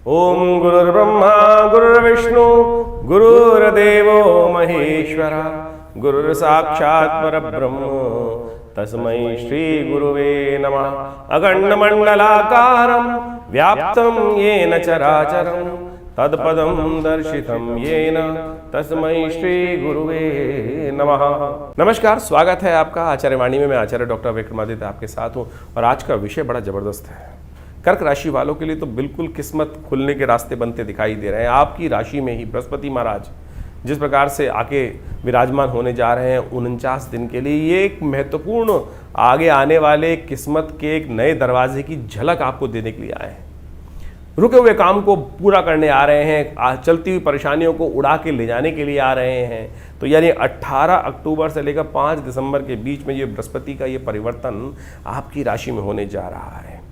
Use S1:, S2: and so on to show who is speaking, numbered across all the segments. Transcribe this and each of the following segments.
S1: ओम गुरुर्ब्रह्मा गुरुर्विष्णु गुरुर्देवो महेश्वरा गुरुर्साक्षात् परब्रह्म तस्मै श्री गुरुवे नमः। अखंडमंडलाकारं व्याप्तं येन चराचरं तत्पदं दर्शितं येन तस्मै श्री गुरुवे नमः। नमस्कार, स्वागत है आपका आचार्य वाणी में। मैं आचार्य डॉक्टर विक्रमादित्य आपके साथ हूँ और आज का विषय बड़ा जबरदस्त है। कर्क राशि वालों के लिए तो बिल्कुल किस्मत खुलने के रास्ते बनते दिखाई दे रहे हैं। आपकी राशि में ही बृहस्पति महाराज जिस प्रकार से आके विराजमान होने जा रहे हैं 49 दिन के लिए, ये एक महत्वपूर्ण आगे आने वाले किस्मत के एक नए दरवाजे की झलक आपको देने के लिए आए हैं। रुके हुए काम को पूरा करने आ रहे हैं, चलती हुई परेशानियों को उड़ा के ले जाने के लिए आ रहे हैं। तो यानी 18 अक्टूबर से लेकर 5 दिसंबर के बीच में ये बृहस्पति का ये परिवर्तन आपकी राशि में होने जा रहा है।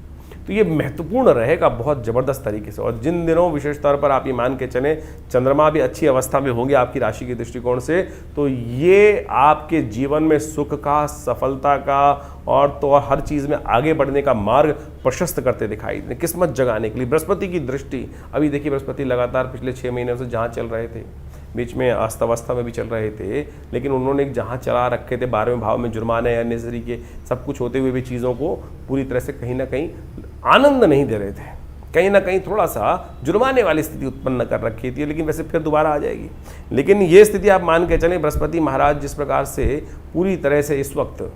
S1: तो ये महत्वपूर्ण रहेगा बहुत ज़बरदस्त तरीके से। और जिन दिनों विशेष तौर पर आप ये मान के चलें चंद्रमा भी अच्छी अवस्था में होंगे आपकी राशि के दृष्टिकोण से, तो ये आपके जीवन में सुख का, सफलता का और तो और हर चीज़ में आगे बढ़ने का मार्ग प्रशस्त करते दिखाई दें, किस्मत जगाने के लिए। बृहस्पति की दृष्टि, अभी देखिए बृहस्पति लगातार पिछले 6 महीनों से जहाँ चल रहे थे, बीच में अस्तवस्था में भी चल रहे थे, लेकिन उन्होंने जहाँ चला रखे थे 12वें भाव में जुर्माने अन्य तरीके सब कुछ होते हुए भी चीज़ों को पूरी तरह से कहीं ना कहीं आनंद नहीं दे रहे थे। कहीं ना कहीं थोड़ा सा जुर्माने वाली स्थिति उत्पन्न कर रखी थी, लेकिन वैसे फिर दोबारा आ जाएगी। लेकिन ये स्थिति आप मान के चलें, बृहस्पति महाराज जिस प्रकार से पूरी तरह से इस वक्त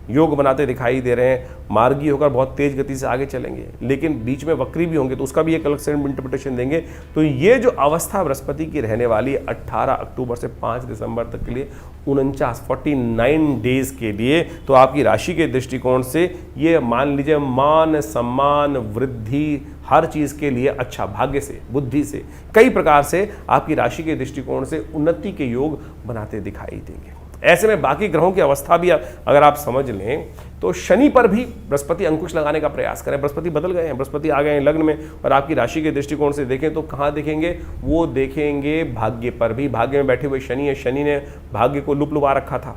S1: योग बनाते दिखाई दे रहे हैं, मार्गी होकर बहुत तेज गति से आगे चलेंगे, लेकिन बीच में वक्री भी होंगे, तो उसका भी एक अलग से इंटरप्रिटेशन देंगे। तो ये जो अवस्था बृहस्पति की रहने वाली 18 अक्टूबर से 5 दिसंबर तक के लिए 49 डेज के लिए, तो आपकी राशि के दृष्टिकोण से ये मान लीजिए मान सम्मान वृद्धि हर चीज़ के लिए अच्छा, भाग्य से, बुद्धि से, कई प्रकार से आपकी राशि के दृष्टिकोण से उन्नति के योग बनाते दिखाई देंगे। ऐसे में बाकी ग्रहों की अवस्था भी अगर आप समझ लें तो शनि पर भी बृहस्पति अंकुश लगाने का प्रयास करें। बृहस्पति बदल गए हैं, बृहस्पति आ गए हैं लग्न में, और आपकी राशि के दृष्टिकोण से देखें तो कहाँ देखेंगे, वो देखेंगे भाग्य पर भी। भाग्य में बैठे हुए शनि है, शनि ने भाग्य को लुपलुपा रखा था।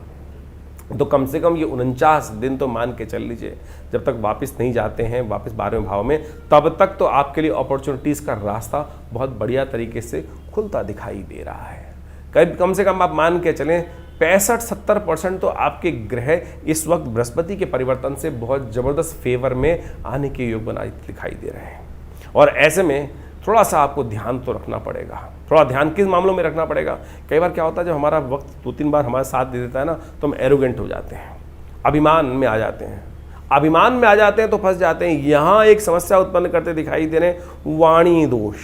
S1: तो कम से कम ये 49 दिन तो मान के चल लीजिए, जब तक वापस नहीं जाते हैं वापस 12वें भाव में, तब तक तो आपके लिए अपॉर्चुनिटीज़ का रास्ता बहुत बढ़िया तरीके से खुलता दिखाई दे रहा है। कम से कम आप मान के चलें 65-70% तो आपके ग्रह इस वक्त बृहस्पति के परिवर्तन से बहुत ज़बरदस्त फेवर में आने के योग बनाए दिखाई दे रहे हैं। और ऐसे में थोड़ा सा आपको ध्यान तो रखना पड़ेगा। थोड़ा ध्यान किस मामलों में रखना पड़ेगा, कई बार क्या होता है जब हमारा वक्त 2-3 बार हमारा साथ दे देता है ना, तो हम एरोगेंट हो जाते हैं, अभिमान में आ जाते हैं। अभिमान में आ जाते हैं तो फंस जाते हैं। यहाँ एक समस्या उत्पन्न करते दिखाई दे रहे हैं वाणी दोष।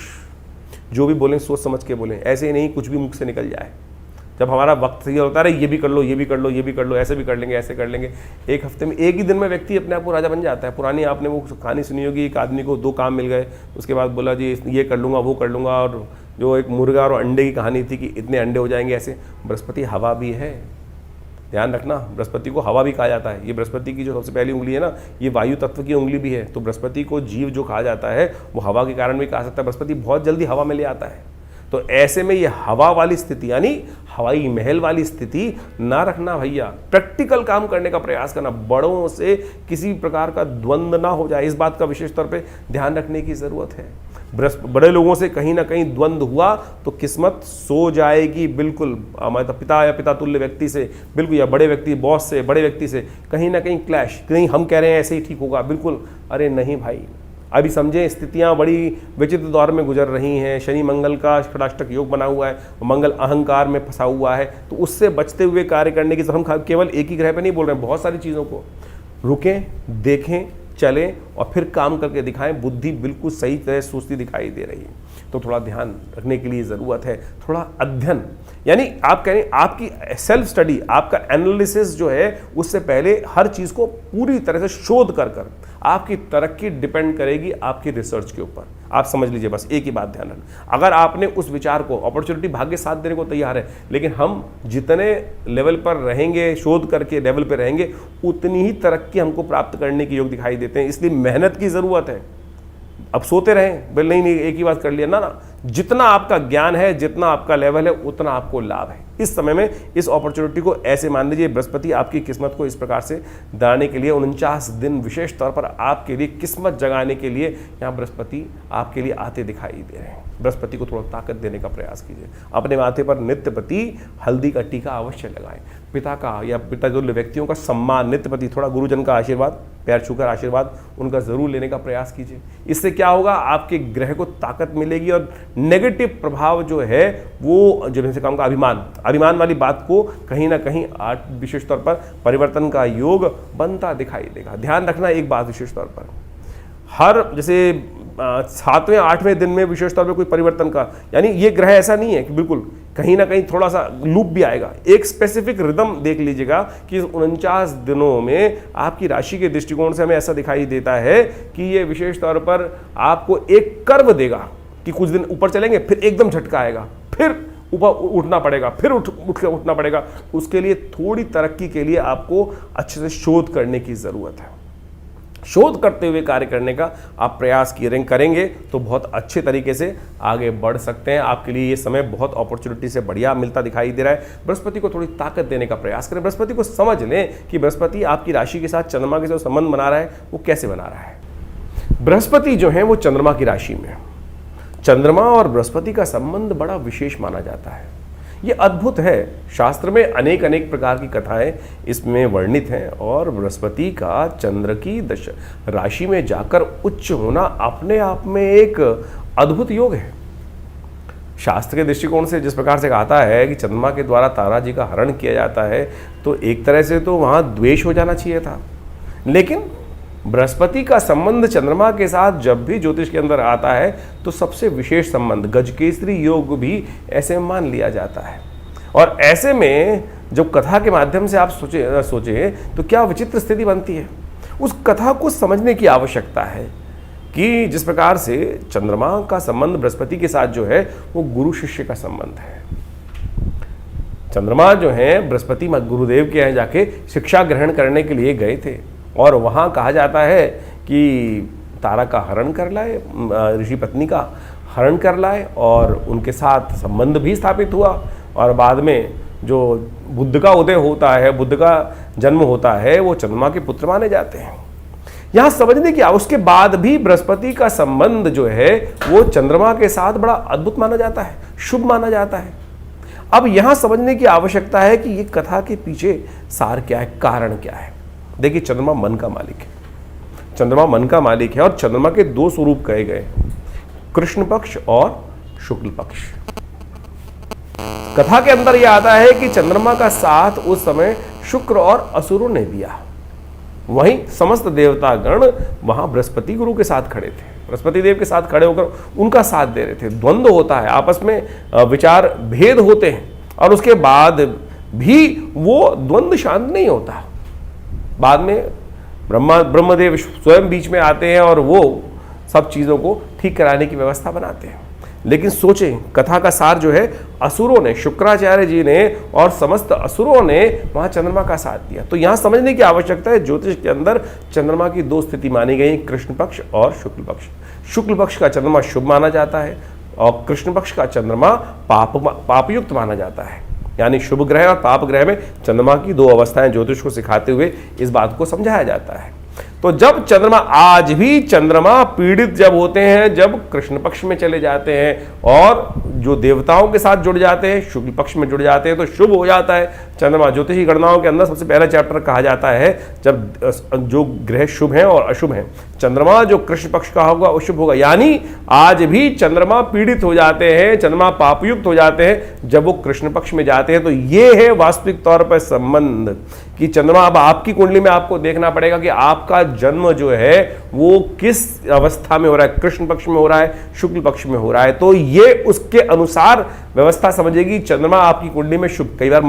S1: जो भी बोलें सोच समझ के बोलें, ऐसे ही नहीं कुछ भी मुख से निकल जाए। जब हमारा वक्त ये होता है ये भी कर लो, ये भी कर लो, ये भी कर लो, ऐसे भी कर लेंगे, ऐसे कर लेंगे, एक हफ्ते में, एक ही दिन में व्यक्ति अपने आप को राजा बन जाता है। पुरानी आपने वो कहानी सुनी होगी, एक आदमी को 2 काम मिल गए, उसके बाद बोला जी ये कर लूँगा, वो कर लूँगा, और जो एक मुर्गा और अंडे की कहानी थी कि इतने अंडे हो जाएंगे। ऐसे बृहस्पति हवा भी है, ध्यान रखना, बृहस्पति को हवा भी कहा जाता है। ये बृहस्पति की जो सबसे पहली उंगली है ना, ये वायु तत्व की उंगली भी है। तो बृहस्पति को जीव जो कहा जाता है वो हवा के कारण भी कहा सकता है। बृहस्पति बहुत जल्दी हवा में ले आता है। तो ऐसे में ये हवा वाली स्थिति यानी हवाई महल वाली स्थिति ना रखना भैया। प्रैक्टिकल काम करने का प्रयास करना, बड़ों से किसी प्रकार का द्वंद्व ना हो जाए, इस बात का विशेष तौर पे ध्यान रखने की ज़रूरत है। बड़े लोगों से कहीं ना कहीं द्वंद्व हुआ तो किस्मत सो जाएगी। बिल्कुल मतलब पिता या पिता तुल्य व्यक्ति से, बिल्कुल, या बड़े व्यक्ति बॉस से, बड़े व्यक्ति से कहीं ना कहीं क्लैश, कहीं हम कह रहे हैं ऐसे ही ठीक होगा, बिल्कुल, अरे नहीं भाई। अभी समझें स्थितियां बड़ी विचित्र दौर में गुजर रही हैं। शनि मंगल का षडाष्टक योग बना हुआ है, मंगल अहंकार में फंसा हुआ है, तो उससे बचते हुए कार्य करने की, हम केवल एक ही ग्रह पे नहीं बोल रहे हैं, बहुत सारी चीज़ों को रुकें, देखें, चलें और फिर काम करके दिखाएं। बुद्धि बिल्कुल सही तरह सोचती दिखाई दे रही है, तो थोड़ा ध्यान रखने के लिए ज़रूरत है, थोड़ा अध्ययन, यानी आप कह रहे हैं आपकी सेल्फ स्टडी, आपका एनालिसिस जो है, उससे पहले हर चीज़ को पूरी तरह से शोध कर आपकी तरक्की डिपेंड करेगी आपकी रिसर्च के ऊपर। आप समझ लीजिए, बस एक ही बात ध्यान रखना। अगर आपने उस विचार को, अपॉर्चुनिटी भाग्य साथ देने को तैयार है, लेकिन हम जितने लेवल पर रहेंगे, शोध करके लेवल पर रहेंगे, उतनी ही तरक्की हमको प्राप्त करने के योग दिखाई देते हैं। इसलिए मेहनत की ज़रूरत है। अब सोते रहें, बिल नहीं एक ही बात कर लिया ना, जितना आपका ज्ञान है, जितना आपका लेवल है, उतना आपको लाभ है। इस समय में इस अपॉर्चुनिटी को ऐसे मान लीजिए, बृहस्पति आपकी किस्मत को इस प्रकार से दाने के लिए 49 दिन विशेष तौर पर आपके लिए किस्मत जगाने के लिए यहाँ बृहस्पति आपके लिए आते दिखाई दे रहे हैं। बृहस्पति को थोड़ा ताकत देने का प्रयास कीजिए। अपने माथे पर नित्यपति हल्दी का टीका अवश्य लगाएं। पिता का या पिता जो व्यक्तियों का सम्मान, नित्यपति थोड़ा गुरुजन का आशीर्वाद, पैर छूकर आशीर्वाद उनका जरूर लेने का प्रयास कीजिए। इससे क्या होगा, आपके ग्रह को ताकत मिलेगी और नेगेटिव प्रभाव जो है वो जो जैसे काम का अभिमान वाली बात को कहीं ना कहीं विशेष तौर पर परिवर्तन का योग बनता दिखाई देगा। ध्यान रखना एक बात विशेष तौर पर, हर जैसे 7वें 8वें दिन में विशेष तौर पर कोई परिवर्तन का, यानी ये ग्रह ऐसा नहीं है कि बिल्कुल कहीं ना कहीं थोड़ा सा लूप भी आएगा। एक स्पेसिफिक रिदम देख लीजिएगा कि 49 दिनों में आपकी राशि के दृष्टिकोण से हमें ऐसा दिखाई देता है कि ये विशेष तौर पर आपको एक कर्व देगा कि कुछ दिन ऊपर चलेंगे, फिर एकदम झटका आएगा, फिर ऊपर उठना पड़ेगा, फिर उठना पड़ेगा। उसके लिए थोड़ी तरक्की के लिए आपको अच्छे से शोध करने की ज़रूरत है। शोध करते हुए कार्य करने का आप प्रयास करेंगे तो बहुत अच्छे तरीके से आगे बढ़ सकते हैं। आपके लिए ये समय बहुत अपॉर्चुनिटी से बढ़िया मिलता दिखाई दे रहा है। बृहस्पति को थोड़ी ताकत देने का प्रयास करें। बृहस्पति को समझ लें कि बृहस्पति आपकी राशि के साथ चंद्रमा के साथ संबंध बना रहा है, वो कैसे बना रहा है। बृहस्पति जो है वो चंद्रमा की राशि में, चंद्रमा और बृहस्पति का संबंध बड़ा विशेष माना जाता है। ये अद्भुत है। शास्त्र में अनेक प्रकार की कथाएं इसमें वर्णित हैं और बृहस्पति का चंद्र की राशि में जाकर उच्च होना अपने आप में एक अद्भुत योग है। शास्त्र के दृष्टिकोण से जिस प्रकार से कहता है कि चंद्रमा के द्वारा तारा जी का हरण किया जाता है, तो एक तरह से तो वहाँ द्वेष हो जाना चाहिए था, लेकिन बृहस्पति का संबंध चंद्रमा के साथ जब भी ज्योतिष के अंदर आता है तो सबसे विशेष संबंध, गजकेसरी योग भी ऐसे मान लिया जाता है। और ऐसे में जब कथा के माध्यम से आप सोचे तो क्या विचित्र स्थिति बनती है। उस कथा को समझने की आवश्यकता है कि जिस प्रकार से चंद्रमा का संबंध बृहस्पति के साथ जो है वो गुरु शिष्य का संबंध है। चंद्रमा जो है बृहस्पति गुरुदेव के यहाँ जाके शिक्षा ग्रहण करने के लिए गए थे और वहाँ कहा जाता है कि तारा का हरण कर लाए, ऋषि पत्नी का हरण कर लाए और उनके साथ संबंध भी स्थापित हुआ। और बाद में जो बुद्ध का उदय होता है, बुद्ध का जन्म होता है, वो चंद्रमा के पुत्र माने जाते हैं। यहाँ समझने की उसके बाद भी बृहस्पति का संबंध जो है वो चंद्रमा के साथ बड़ा अद्भुत माना जाता है, शुभ माना जाता है। अब यहाँ समझने की आवश्यकता है कि ये कथा के पीछे सार क्या है, कारण क्या है। देखिए, चंद्रमा मन का मालिक है, चंद्रमा मन का मालिक है और चंद्रमा के दो स्वरूप कहे गए, कृष्ण पक्ष और शुक्ल पक्ष। कथा के अंदर यह आता है कि चंद्रमा का साथ उस समय शुक्र और असुरों ने दिया, वहीं समस्त देवतागण वहां बृहस्पति गुरु के साथ खड़े थे, बृहस्पति देव के साथ खड़े होकर उनका साथ दे रहे थे। द्वंद्व होता है, आपस में विचार भेद होते हैं और उसके बाद भी वो द्वंद्व शांत नहीं होता। बाद में ब्रह्मदेव स्वयं बीच में आते हैं और वो सब चीज़ों को ठीक कराने की व्यवस्था बनाते हैं। लेकिन सोचें, कथा का सार जो है, असुरों ने, शुक्राचार्य जी ने और समस्त असुरों ने वहाँ चंद्रमा का साथ दिया। तो यहाँ समझने की आवश्यकता है, ज्योतिष के अंदर चंद्रमा की दो स्थिति मानी गई, कृष्ण पक्ष और शुक्ल पक्ष। शुक्ल पक्ष का चंद्रमा शुभ माना जाता है और कृष्ण पक्ष का चंद्रमा पापयुक्त माना जाता है। यानी शुभ ग्रह और पाप ग्रह में चंद्रमा की दो अवस्थाएं ज्योतिष को सिखाते हुए इस बात को समझाया जाता है। तो जब चंद्रमा, आज भी चंद्रमा पीड़ित जब होते हैं, जब कृष्ण पक्ष में चले जाते हैं और जो देवताओं के साथ जुड़ जाते हैं, शुक्ल पक्ष में जुड़ जाते हैं, तो शुभ हो जाता है चंद्रमा। ज्योतिषी गणनाओं के अंदर सबसे पहला चैप्टर कहा जाता है, जब जो ग्रह शुभ हैं और अशुभ हैं, चंद्रमा जो कृष्ण पक्ष का होगा वो शुभ होगा। यानी आज भी चंद्रमा पीड़ित हो जाते हैं, चंद्रमा पापयुक्त हो जाते हैं जब वो कृष्ण पक्ष में जाते हैं। तो ये है वास्तविक तौर पर संबंध कि चंद्रमा, अब आपकी कुंडली में आपको देखना पड़ेगा कि आपका जन्म जो है वो किस अवस्था में हो रहा है, कृष्ण पक्ष में हो रहा है, शुक्ल पक्ष में हो रहा है। तो ये उसके अनुसार व्यवस्था समझेगी। चंद्रमा आपकी कुंडली में शुभ, कई बार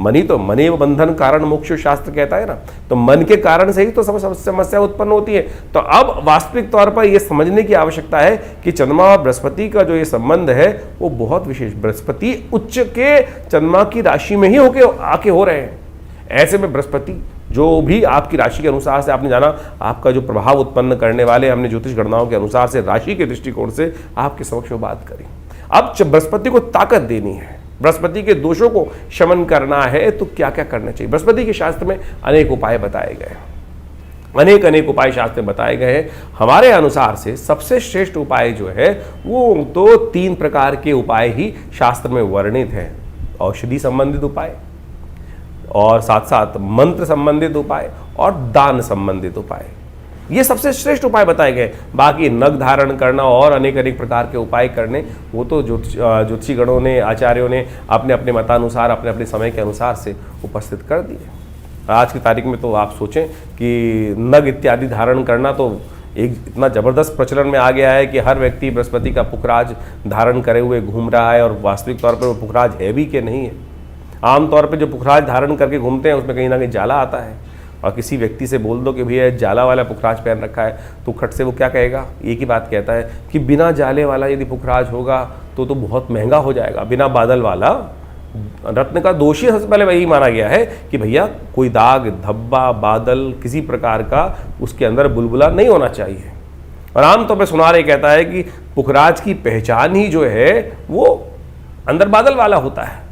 S1: मन ही तो मनेव बंधन कारण मोक्ष शास्त्र कहता है ना, तो मन के कारण से ही तो समस्या उत्पन्न होती है। तो अब वास्तविक तौर पर यह समझने की आवश्यकता है कि चंद्रमा और बृहस्पति का जो ये संबंध है वो बहुत विशेष, बृहस्पति उच्च के चंद्रमा की राशि में ही होके आके हो रहे हैं। ऐसे में बृहस्पति जो भी आपकी राशि के अनुसार से आपने जाना, आपका जो प्रभाव उत्पन्न करने वाले हमने ज्योतिष गणनाओं के अनुसार से राशि के दृष्टिकोण से आपके समक्ष वो बात करी। अब जब बृहस्पति को ताकत देनी है, बृहस्पति के दोषों को शमन करना है, तो क्या क्या करना चाहिए। बृहस्पति के शास्त्र में अनेक उपाय बताए गए हैं, अनेक उपाय शास्त्र में बताए गए हैं। हमारे अनुसार से सबसे श्रेष्ठ उपाय जो है वो तो 3 प्रकार के उपाय ही शास्त्र में वर्णित हैं। औषधि संबंधित उपाय, और साथ साथ मंत्र संबंधित उपाय, और दान संबंधित उपाय, ये सबसे श्रेष्ठ उपाय बताए गए। बाकी नग धारण करना और अनेक प्रकार के उपाय करने, वो तो ज्योतिषी गणों ने, आचार्यों ने अपने अपने मतानुसार, अपने अपने समय के अनुसार से उपस्थित कर दिए। आज की तारीख में तो आप सोचें कि नग इत्यादि धारण करना तो एक इतना ज़बरदस्त प्रचलन में आ गया है कि हर व्यक्ति बृहस्पति का पुखराज धारण करे हुए घूम रहा है, और वास्तविक तौर पर वो पुखराज है भी कि नहीं है। आमतौर पर जो पुखराज धारण करके घूमते हैं उसमें कहीं ना कहीं जाला आता है, और किसी व्यक्ति से बोल दो कि भैया जाला वाला पुखराज पहन रखा है, तो खट से वो क्या कहेगा, एक ही बात कहता है कि बिना जाले वाला यदि पुखराज होगा तो बहुत महंगा हो जाएगा, बिना बादल वाला रत्न का दोषी सबसे पहले वही माना गया है कि भैया कोई दाग धब्बा बादल किसी प्रकार का उसके अंदर बुलबुला नहीं होना चाहिए। और आमतौर पर सुनार ये कहता है कि पुखराज की पहचान ही जो है वो अंदर बादल वाला होता है।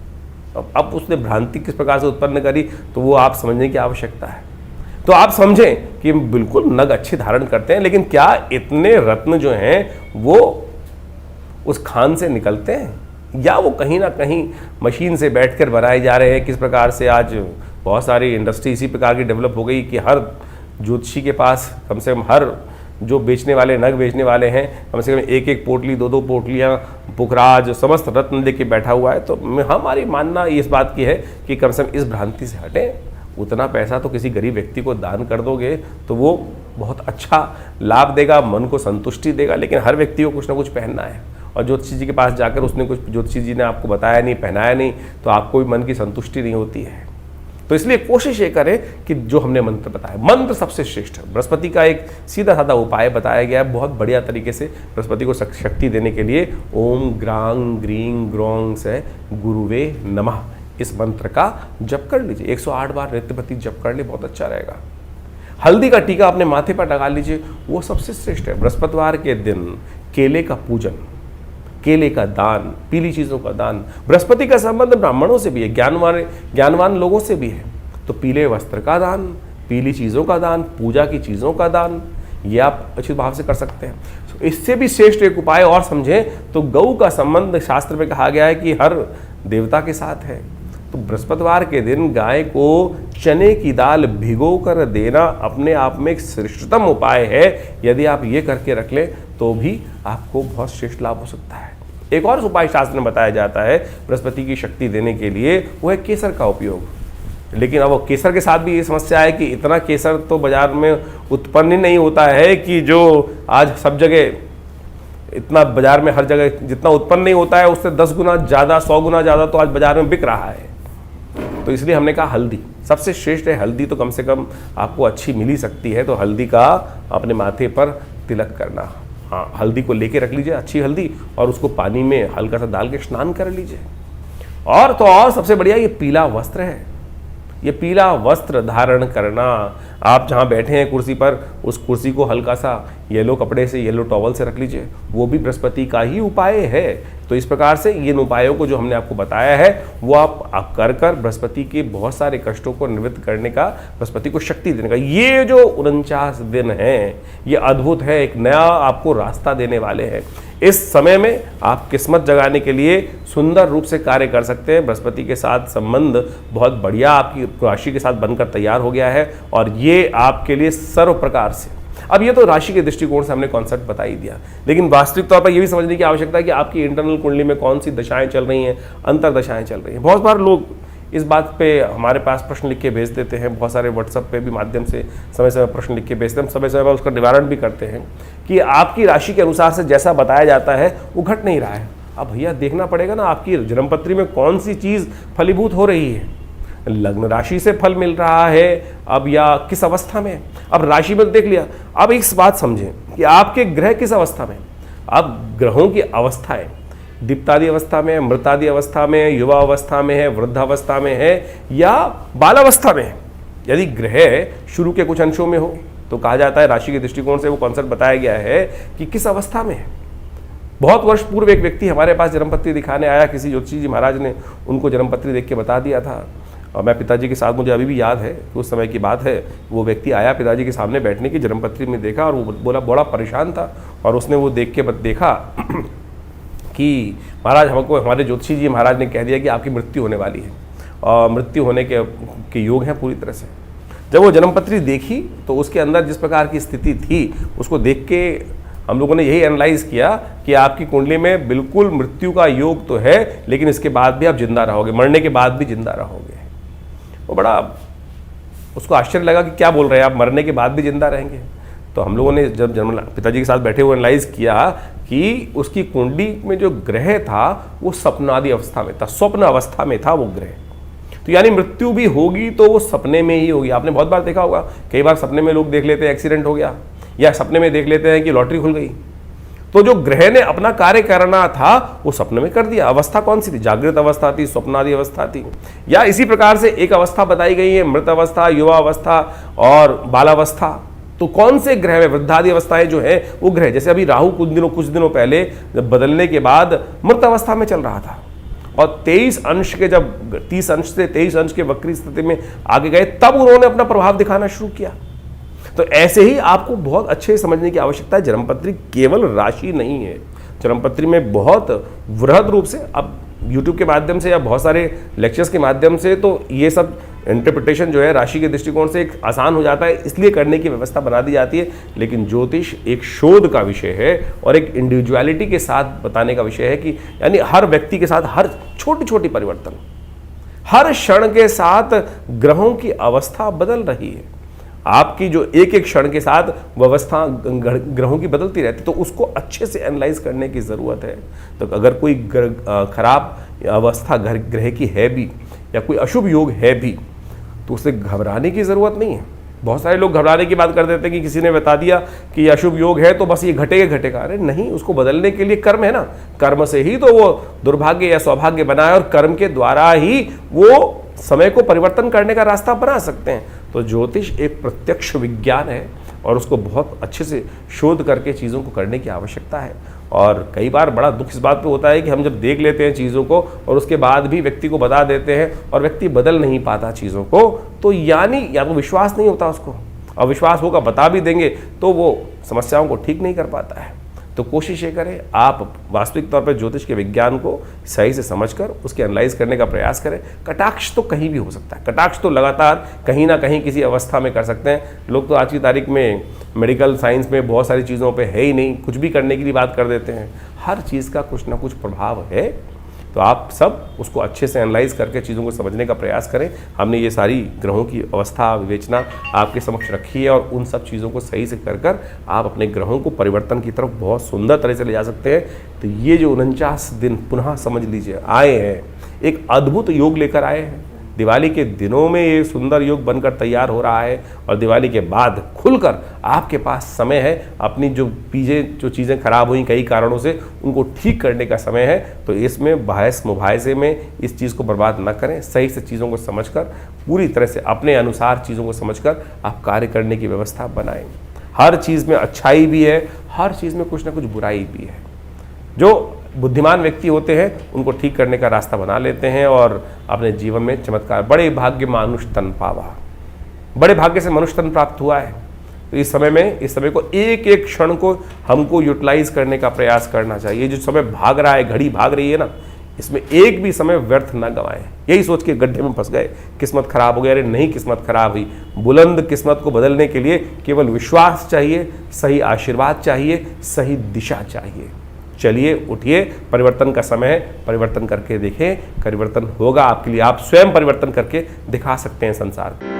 S1: अब उसने भ्रांति किस प्रकार से उत्पन्न करी, तो वो आप समझने की आवश्यकता है। तो आप समझें कि बिल्कुल नग अच्छे धारण करते हैं, लेकिन क्या इतने रत्न जो हैं वो उस खान से निकलते हैं, या वो कहीं ना कहीं मशीन से बैठकर बनाए जा रहे हैं। किस प्रकार से आज बहुत सारी इंडस्ट्री इसी प्रकार की डेवलप हो गई कि हर ज्योतिषी के पास कम से कम, हर जो बेचने वाले नग बेचने वाले हैं, कम से कम एक पोटली 2 पोटलियाँ पुखराज समस्त रत्न लेके बैठा हुआ है। तो हमारी मानना इस बात की है कि कम से कम इस भ्रांति से हटें। उतना पैसा तो किसी गरीब व्यक्ति को दान कर दोगे तो वो बहुत अच्छा लाभ देगा, मन को संतुष्टि देगा। लेकिन हर व्यक्ति को कुछ ना कुछ पहनना है, और ज्योतिषी जी के पास जाकर उसने कुछ, ज्योतिषी जी ने आपको बताया नहीं, पहनाया नहीं, तो आपको भी मन की संतुष्टि नहीं होती है। तो इसलिए कोशिश ये करें कि जो हमने मंत्र बताया, मंत्र सबसे श्रेष्ठ है। बृहस्पति का एक सीधा साधा उपाय बताया गया है बहुत बढ़िया तरीके से बृहस्पति को शक्ति देने के लिए। ओम ग्रांग ग्रीं ग्रोंग से गुरुवे नमः, इस मंत्र का जप कर लीजिए। 108 बार नित्यप्रति जप कर ले, बहुत अच्छा रहेगा। हल्दी का टीका अपने माथे पर लगा लीजिए, वो सबसे श्रेष्ठ है। बृहस्पतिवार के दिन केले का पूजन, केले का दान, पीली चीज़ों का दान। बृहस्पति का संबंध ब्राह्मणों से भी है, ज्ञानवान लोगों से भी है। तो पीले वस्त्र का दान, पीली चीज़ों का दान, पूजा की चीज़ों का दान, ये आप अच्छे भाव से कर सकते हैं। इससे भी श्रेष्ठ एक उपाय और समझें तो गऊ का संबंध शास्त्र में कहा गया है कि हर देवता के साथ है। तो बृहस्पतिवार के दिन गाय को चने की दाल भिगो कर देना अपने आप में एक श्रेष्ठतम उपाय है। यदि आप ये करके रख लें तो भी आपको बहुत श्रेष्ठ लाभ हो सकता है। एक और उपाय शास्त्र में बताया जाता है बृहस्पति की शक्ति देने के लिए, वो है केसर का उपयोग। लेकिन अब वो केसर के साथ भी ये समस्या है कि इतना केसर तो बाजार में उत्पन्न ही नहीं होता है कि जो आज सब जगह इतना बाजार में हर जगह जितना उत्पन्न नहीं होता है उससे 10 गुना ज़्यादा, 100 गुना ज़्यादा तो आज बाजार में बिक रहा है। तो इसलिए हमने कहा हल्दी सबसे श्रेष्ठ है। हल्दी तो कम से कम आपको अच्छी मिल ही सकती है, तो हल्दी का अपने माथे पर तिलक करना। हाँ, हल्दी को लेके रख लीजिए, अच्छी हल्दी, और उसको पानी में हल्का सा डाल के स्नान कर लीजिए। और तो और सबसे बढ़िया ये पीला वस्त्र है। ये पीला वस्त्र धारण करना, आप जहाँ बैठे हैं कुर्सी पर, उस कुर्सी को हल्का सा येलो कपड़े से, येलो टॉवल से रख लीजिए, वो भी बृहस्पति का ही उपाय है। तो इस प्रकार से इन उपायों को जो हमने आपको बताया है वो आप कर कर बृहस्पति के बहुत सारे कष्टों को निवृत्त करने का, बृहस्पति को शक्ति देने का, ये जो 49 दिन हैं ये अद्भुत है, एक नया आपको रास्ता देने वाले हैं। इस समय में आप किस्मत जगाने के लिए सुंदर रूप से कार्य कर सकते हैं। बृहस्पति के साथ संबंध बहुत बढ़िया आपकी राशि के साथ बनकर तैयार हो गया है, और ये आपके लिए सर्व प्रकार से, अब ये तो राशि के दृष्टिकोण से हमने कॉन्सेप्ट बता ही दिया, लेकिन वास्तविक तौर पर यह भी समझने की आवश्यकता है कि आपकी इंटरनल कुंडली में कौन सी दशाएं चल रही हैं, अंतर दशाएं चल रही हैं। बहुत बार लोग इस बात पे हमारे पास प्रश्न लिख के भेज देते हैं, बहुत सारे व्हाट्सएप पे भी माध्यम से समय समय प्रश्न लिख के भेजते हैं, हम समय समय पर उसका निवारण भी करते हैं कि आपकी राशि के अनुसार से जैसा बताया जाता है वो घट नहीं रहा है। अब भैया देखना पड़ेगा ना आपकी जन्मपत्री में कौन सी चीज़ फलीभूत हो रही है। लग्न राशि से फल मिल रहा है अब, या किस अवस्था में। अब राशि में देख लिया, अब एक बात समझें कि आपके ग्रह किस अवस्था में। अब ग्रहों की अवस्थाएं दीप्तादि अवस्था में, मृतादि अवस्था में, युवा अवस्था में है, वृद्धावस्था में है, या बालावस्था में है। यदि ग्रह शुरू के कुछ अंशों में हो तो कहा जाता है, राशि के दृष्टिकोण से वो कॉन्सेप्ट बताया गया है कि किस अवस्था में है। बहुत वर्ष पूर्व एक व्यक्ति हमारे पास जन्मपत्री दिखाने आया, किसी ज्योतिषी जी महाराज ने उनको जन्मपत्री देख के बता दिया था। और मैं पिताजी के साथ, मुझे अभी भी याद है कि उस समय की बात है, वो व्यक्ति आया पिताजी के सामने बैठने की, जन्मपत्री में देखा और वो बोला, बड़ा परेशान था। और उसने वो देख के देखा कि महाराज, हमको हमारे ज्योतिषी जी महाराज ने कह दिया कि आपकी मृत्यु होने वाली है और मृत्यु होने के योग हैं पूरी तरह से। जब वो जन्मपत्री देखी तो उसके अंदर जिस प्रकार की स्थिति थी, उसको देख के हम लोगों ने यही एनालाइज किया कि आपकी कुंडली में बिल्कुल मृत्यु का योग तो है, लेकिन इसके बाद भी आप जिंदा रहोगे, मरने के बाद भी जिंदा रहोगे। वो बड़ा उसको आश्चर्य लगा कि क्या बोल रहे हैं आप, मरने के बाद भी जिंदा रहेंगे। तो हम लोगों ने जब पिताजी के साथ बैठे हुए एनालाइज किया कि उसकी कुंडली में जो ग्रह था वो सपनादि अवस्था में था, स्वप्न अवस्था में था वो ग्रह। तो यानी मृत्यु भी होगी तो वो सपने में ही होगी। आपने बहुत बार देखा होगा, कई बार सपने में लोग देख लेते हैं एक्सीडेंट हो गया, या सपने में देख लेते हैं कि लॉटरी खुल गई। तो जो ग्रह ने अपना कार्य करना था वो सपने में कर दिया। अवस्था कौन सी थी? जागृत अवस्था थी, स्वप्नादि अवस्था थी। या इसी प्रकार से एक अवस्था बताई गई है, मृत अवस्था, युवा अवस्था और बालावस्था। तो कौन से ग्रह में वृद्धादि अवस्थाएं जो है वो ग्रह, जैसे अभी राहु कुछ दिनों पहले बदलने के बाद मृत अवस्था में चल रहा था और 23 अंश के, जब 30 अंश से 23 अंश के वक्री स्थिति में आगे गए, तब उन्होंने अपना प्रभाव दिखाना शुरू किया। तो ऐसे ही आपको बहुत अच्छे समझने की आवश्यकता है, जन्मपत्री केवल राशि नहीं है। जन्मपत्री में बहुत वृहद रूप से, अब YouTube के माध्यम से या बहुत सारे लेक्चर्स के माध्यम से तो ये सब इंटरप्रिटेशन जो है राशि के दृष्टिकोण से एक आसान हो जाता है, इसलिए करने की व्यवस्था बना दी जाती है। लेकिन ज्योतिष एक शोध का विषय है और एक इंडिविजुअलिटी के साथ बताने का विषय है कि यानी हर व्यक्ति के साथ हर छोटी छोटी परिवर्तन, हर क्षण के साथ ग्रहों की अवस्था बदल रही है। आपकी जो एक एक क्षण के साथ व्यवस्था ग्रहों की बदलती रहती है, तो उसको अच्छे से एनालाइज करने की ज़रूरत है। तो अगर कोई खराब अवस्था ग्रह की है भी या कोई अशुभ योग है भी, तो उसे घबराने की ज़रूरत नहीं है। बहुत सारे लोग घबराने की बात कर देते हैं कि किसी ने बता दिया कि अशुभ योग है तो बस ये घटेगा। अरे नहीं, उसको बदलने के लिए कर्म है ना, कर्म से ही तो वो दुर्भाग्य या सौभाग्य बना है और कर्म के द्वारा ही वो समय को परिवर्तन करने का रास्ता बना सकते हैं। तो ज्योतिष एक प्रत्यक्ष विज्ञान है और उसको बहुत अच्छे से शोध करके चीज़ों को करने की आवश्यकता है। और कई बार बड़ा दुख इस बात पे होता है कि हम जब देख लेते हैं चीज़ों को और उसके बाद भी व्यक्ति को बता देते हैं और व्यक्ति बदल नहीं पाता चीज़ों को, तो यानी या तो विश्वास नहीं होता उसको, और विश्वास होगा बता भी देंगे तो वो समस्याओं को ठीक नहीं कर पाता है। तो कोशिश ये करें, आप वास्तविक तौर पर ज्योतिष के विज्ञान को सही से समझकर उसके एनालाइज करने का प्रयास करें। कटाक्ष तो कहीं भी हो सकता है, कटाक्ष तो लगातार कहीं ना कहीं किसी अवस्था में कर सकते हैं। लोग तो आज की तारीख में मेडिकल साइंस में बहुत सारी चीज़ों पे है ही नहीं, कुछ भी करने की भी बात कर देते हैं। हर चीज़ का कुछ ना कुछ प्रभाव है, तो आप सब उसको अच्छे से एनालाइज करके चीज़ों को समझने का प्रयास करें। हमने ये सारी ग्रहों की अवस्था विवेचना आपके समक्ष रखी है और उन सब चीज़ों को सही से कर आप अपने ग्रहों को परिवर्तन की तरफ बहुत सुंदर तरह से ले जा सकते हैं। तो ये जो 49 दिन पुनः समझ लीजिए आए हैं, एक अद्भुत योग लेकर आए हैं। दिवाली के दिनों में ये सुंदर योग बनकर तैयार हो रहा है और दिवाली के बाद खुलकर आपके पास समय है अपनी जो चीज़ें खराब हुई कई कारणों से उनको ठीक करने का समय है। तो इसमें बहस मुबाहिसे में इस चीज़ को बर्बाद न करें, सही से चीज़ों को समझकर पूरी तरह से अपने अनुसार चीज़ों को समझकर आप कार्य करने की व्यवस्था बनाएं। हर चीज़ में अच्छाई भी है, हर चीज़ में कुछ ना कुछ बुराई भी है। जो बुद्धिमान व्यक्ति होते हैं उनको ठीक करने का रास्ता बना लेते हैं और अपने जीवन में चमत्कार। बड़े भाग्य मनुष्य तन पावा, बड़े भाग्य से मनुष्य तन प्राप्त हुआ है। तो इस समय को एक एक क्षण को हमको यूटिलाइज करने का प्रयास करना चाहिए। जो समय भाग रहा है, घड़ी भाग रही है ना, इसमें एक भी समय व्यर्थ ना गंवाएं। यही सोच के गड्ढे में फंस गए, किस्मत खराब हो गई। अरे नहीं, किस्मत खराब हुई। बुलंद किस्मत को बदलने के लिए केवल विश्वास चाहिए, सही आशीर्वाद चाहिए, सही दिशा चाहिए। चलिए उठिए, परिवर्तन का समय है, परिवर्तन करके देखें, परिवर्तन होगा आपके लिए। आप स्वयं परिवर्तन करके दिखा सकते हैं संसार को।